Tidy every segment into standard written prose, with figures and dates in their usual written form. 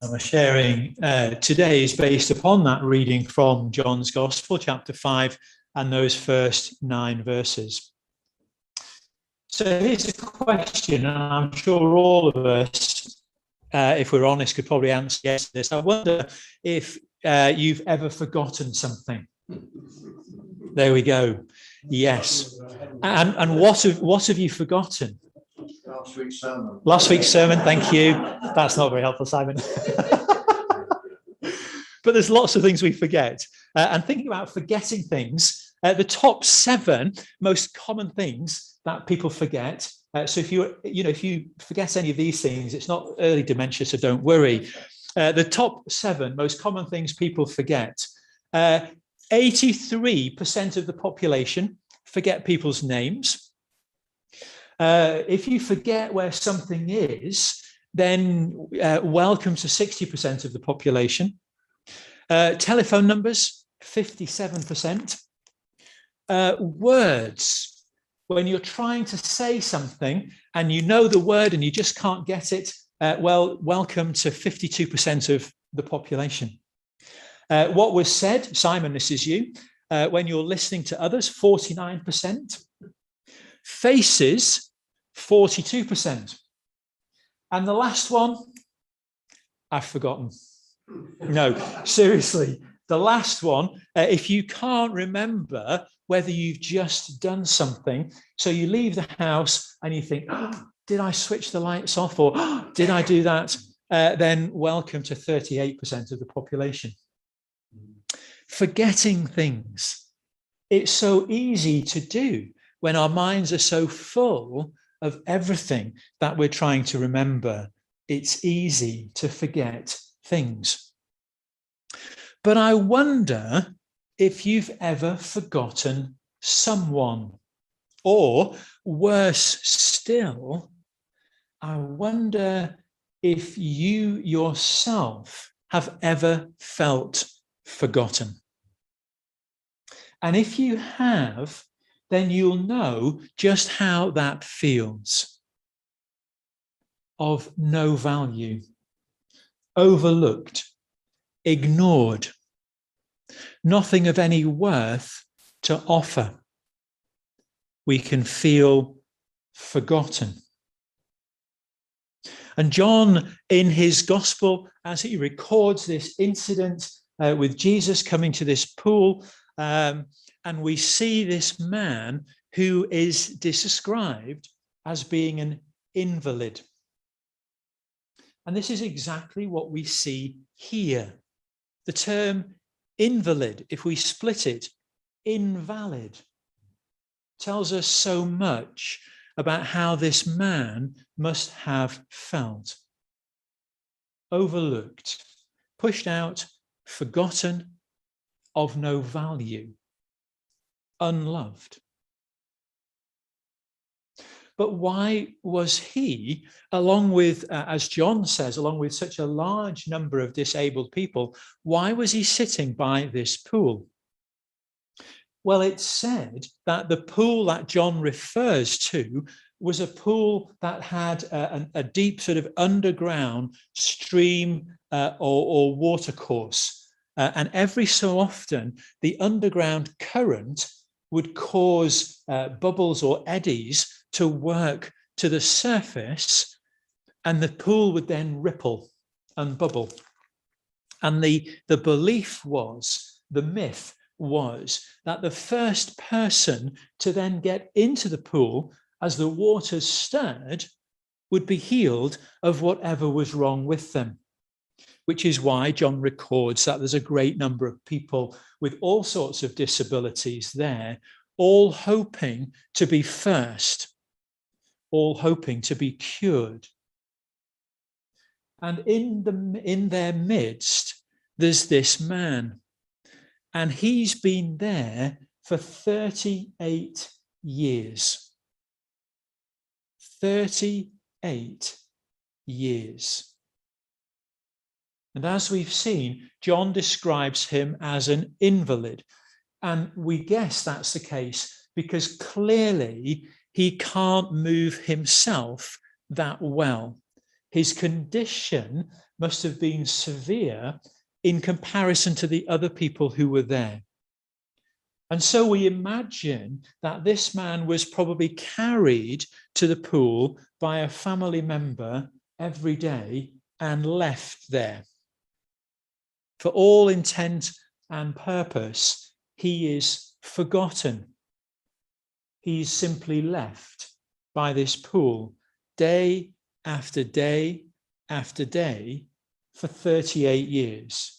My sharing today is based upon that reading from John's Gospel, chapter 5, and those first 9 verses. So here's a question, and I'm sure all of us, if we're honest, could probably answer yes to this. I wonder if you've ever forgotten something. There we go. Yes. And what have you forgotten? Last week's sermon. Last week's sermon, thank you. That's not very helpful, Simon. But there's lots of things we forget. And thinking about forgetting things, the top 7 most common things that people forget. So if you forget any of these things, it's not early dementia, so don't worry. The top 7 most common things people forget. 83% of the population forget people's names. If you forget where something is, then welcome to 60% of the population. Telephone numbers, 57%. Words, when you're trying to say something and you know the word and you just can't get it, welcome to 52% of the population. What was said, Simon, this is you, when you're listening to others, 49%. Faces, 42%. And the last one, I've forgotten. No, seriously, the last one, if you can't remember whether you've just done something, so you leave the house and you think, oh, did I switch the lights off, or oh, did I do that? Then welcome to 38% of the population. Forgetting things. It's so easy to do when our minds are so full of everything that we're trying to remember. It's easy to forget things. But I wonder if you've ever forgotten someone, or worse still, I wonder if you yourself have ever felt forgotten. And if you have, then you'll know just how that feels. Of no value, overlooked, ignored, nothing of any worth to offer. We can feel forgotten. And John, in his gospel, as he records this incident with Jesus coming to this pool, and we see this man who is described as being an invalid. And this is exactly what we see here. The term invalid, if we split it, invalid, tells us so much about how this man must have felt. Overlooked, pushed out, forgotten, of no value, unloved. But why was he, along with, as John says, along with such a large number of disabled people, why was he sitting by this pool? Well, it's said that the pool that John refers to was a pool that had a deep sort of underground stream or water course. And every so often, the underground current would cause bubbles or eddies to work to the surface, and the pool would then ripple and bubble. And the belief was, the myth was, that the first person to then get into the pool as the waters stirred would be healed of whatever was wrong with them. Which is why John records that there's a great number of people with all sorts of disabilities there, all hoping to be first, all hoping to be cured. And in their midst, there's this man, and he's been there for 38 years. 38 years. And as we've seen, John describes him as an invalid. And we guess that's the case because clearly he can't move himself that well. His condition must have been severe in comparison to the other people who were there. And so we imagine that this man was probably carried to the pool by a family member every day and left there. For all intent and purpose, he is forgotten. He's simply left by this pool day after day after day for 38 years.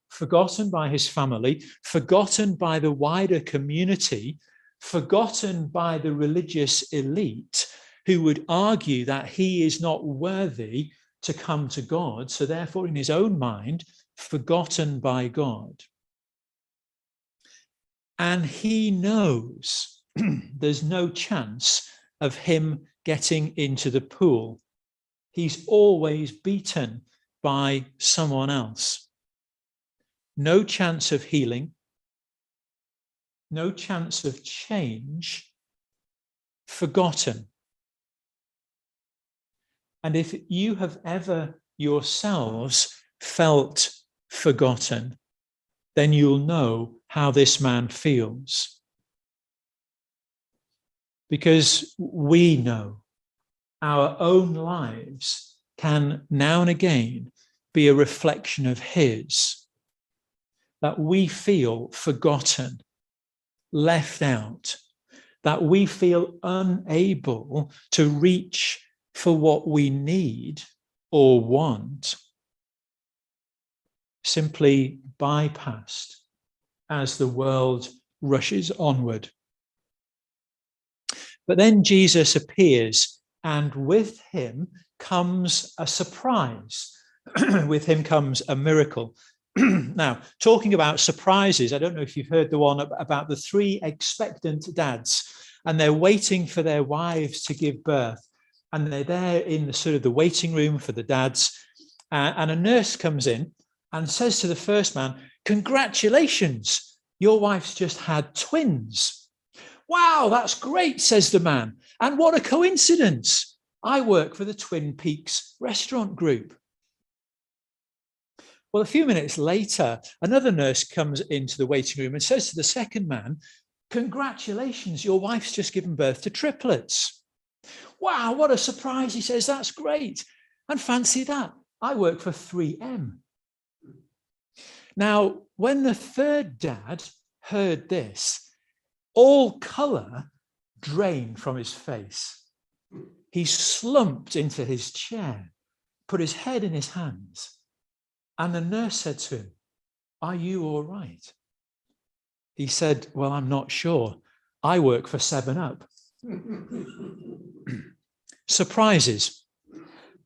Forgotten by his family, forgotten by the wider community, forgotten by the religious elite who would argue that he is not worthy to come to God, so therefore in his own mind, forgotten by God. And he knows there's no chance of him getting into the pool. He's always beaten by someone else. No chance of healing, no chance of change, forgotten. And if you have ever yourselves felt forgotten, then you'll know how this man feels. Because we know our own lives can now and again be a reflection of his, that we feel forgotten, left out, that we feel unable to reach for what we need or want, simply bypassed as the world rushes onward. But then Jesus appears, and with him comes a surprise. With him comes a miracle. Now, talking about surprises, I don't know if you've heard the one about the 3 expectant dads, and they're waiting for their wives to give birth. And they're there in the sort of the waiting room for the dads. And a nurse comes in and says to the first man, "Congratulations, your wife's just had twins." "Wow, that's great," says the man. "And what a coincidence. I work for the Twin Peaks restaurant group." Well, a few minutes later, another nurse comes into the waiting room and says to the second man, "Congratulations, your wife's just given birth to triplets." "Wow, what a surprise," he says, "that's great. And fancy that, I work for 3M. Now, when the third dad heard this, all colour drained from his face. He slumped into his chair, put his head in his hands, and the nurse said to him, "Are you all right?" He said, "Well, I'm not sure. I work for 7-Up. Surprises.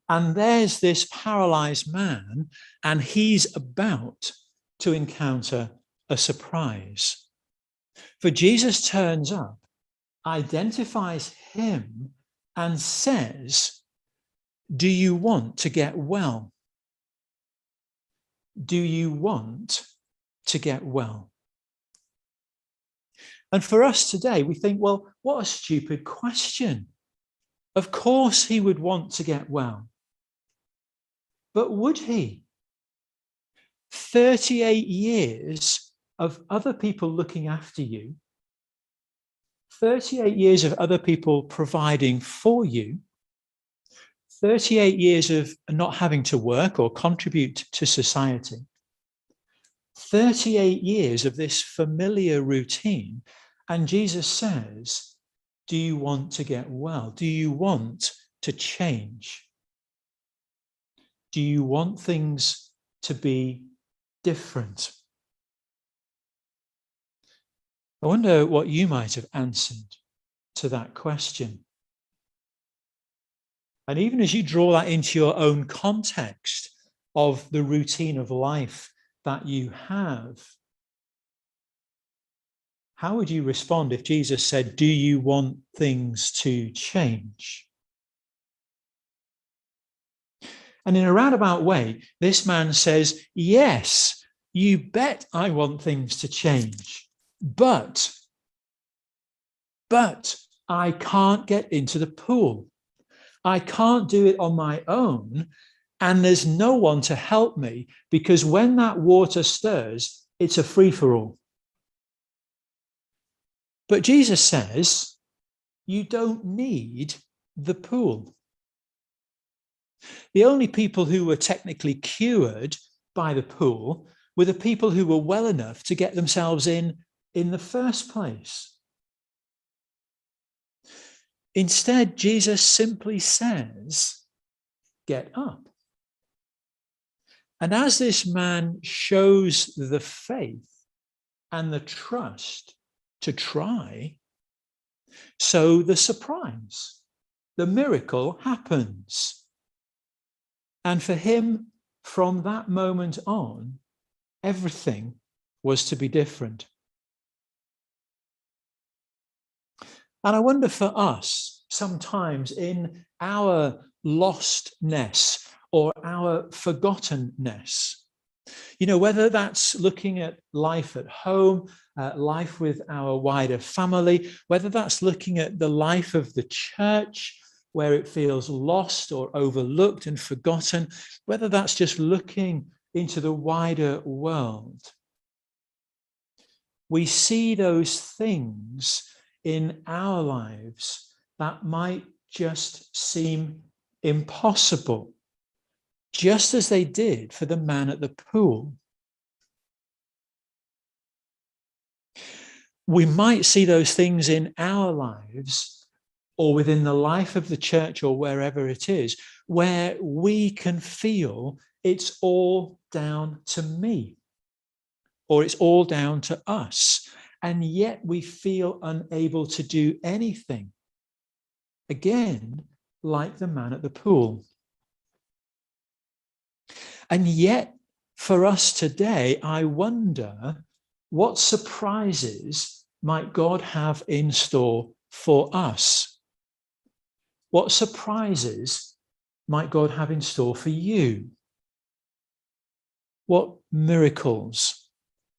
And there's this paralyzed man, and he's about to encounter a surprise. For Jesus turns up, identifies him, and says, "Do you want to get well? Do you want to get well?" And for us today, we think, well, what a stupid question. Of course he would want to get well. But would he? 38 years of other people looking after you, 38 years of other people providing for you, 38 years of not having to work or contribute to society, 38 years of this familiar routine. And Jesus says, do you want to get well? Do you want to change? Do you want things to be different? I wonder what you might have answered to that question. And even as you draw that into your own context of the routine of life that you have, how would you respond if Jesus said, do you want things to change? And in a roundabout way, this man says, yes, you bet I want things to change, but I can't get into the pool. I can't do it on my own, and there's no one to help me, because when that water stirs, it's a free-for-all. But Jesus says, you don't need the pool. The only people who were technically cured by the pool were the people who were well enough to get themselves in the first place. Instead, Jesus simply says, get up. And as this man shows the faith and the trust to try, so the surprise, the miracle happens. And for him, from that moment on, everything was to be different. And I wonder for us, sometimes in our lostness or our forgottenness, whether that's looking at life at home, life with our wider family, whether that's looking at the life of the church, where it feels lost or overlooked and forgotten, whether that's just looking into the wider world. We see those things in our lives that might just seem impossible, just as they did for the man at the pool. We might see those things in our lives or within the life of the church or wherever it is, where we can feel it's all down to me, or it's all down to us, and yet we feel unable to do anything. Again, like the man at the pool. And yet, for us today, I wonder what surprises might God have in store for us? What surprises might God have in store for you? What miracles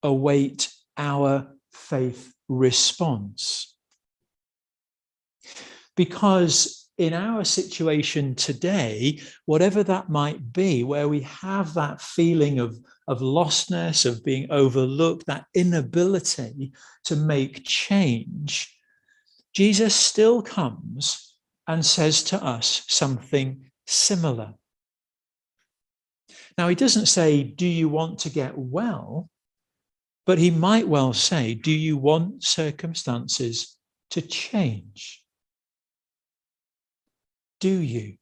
await our faith response? Because in our situation today, whatever that might be, where we have that feeling of lostness, of being overlooked, that inability to make change, Jesus still comes and says to us something similar. Now, he doesn't say, do you want to get well? But he might well say, do you want circumstances to change? Do you?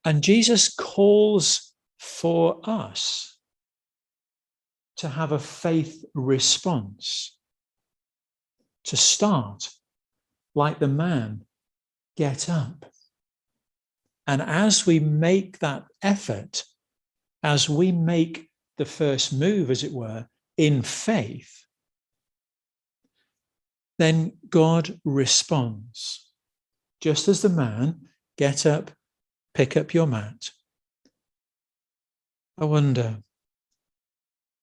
And Jesus calls for us to have a faith response, to start like the man, get up. And as we make that effort, as we make the first move, as it were, in faith, then God responds. Just as the man, get up, pick up your mat. I wonder,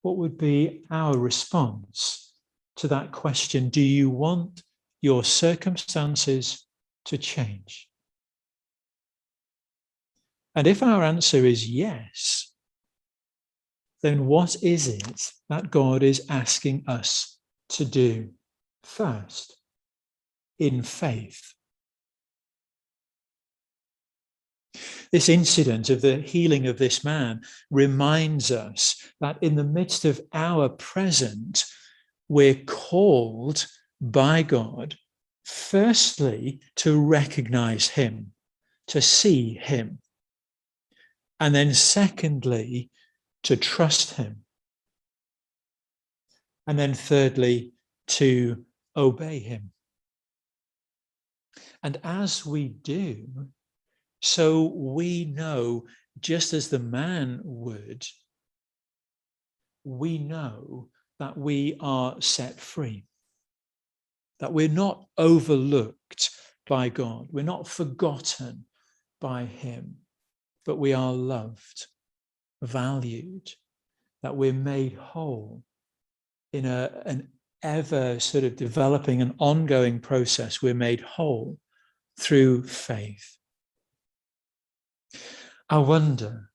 what would be our response to that question? Do you want your circumstances to change? And if our answer is yes, then what is it that God is asking us to do first in faith? This incident of the healing of this man reminds us that in the midst of our present, we're called by God, firstly, to recognize him, to see him, and then secondly, to trust him, and then thirdly, to obey him. And as we do, so we know, just as the man would, we know that we are set free, that we're not overlooked by God, we're not forgotten by him, but we are loved, valued, that we're made whole in an ever sort of developing and ongoing process. We're made whole through faith. I wonder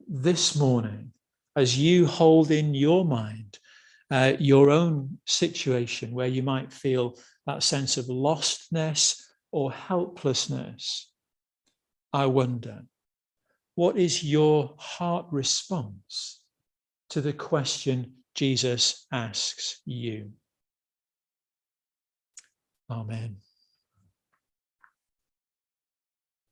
this morning, as you hold in your mind your own situation where you might feel that sense of lostness or helplessness, I wonder, what is your heart response to the question Jesus asks you? Amen.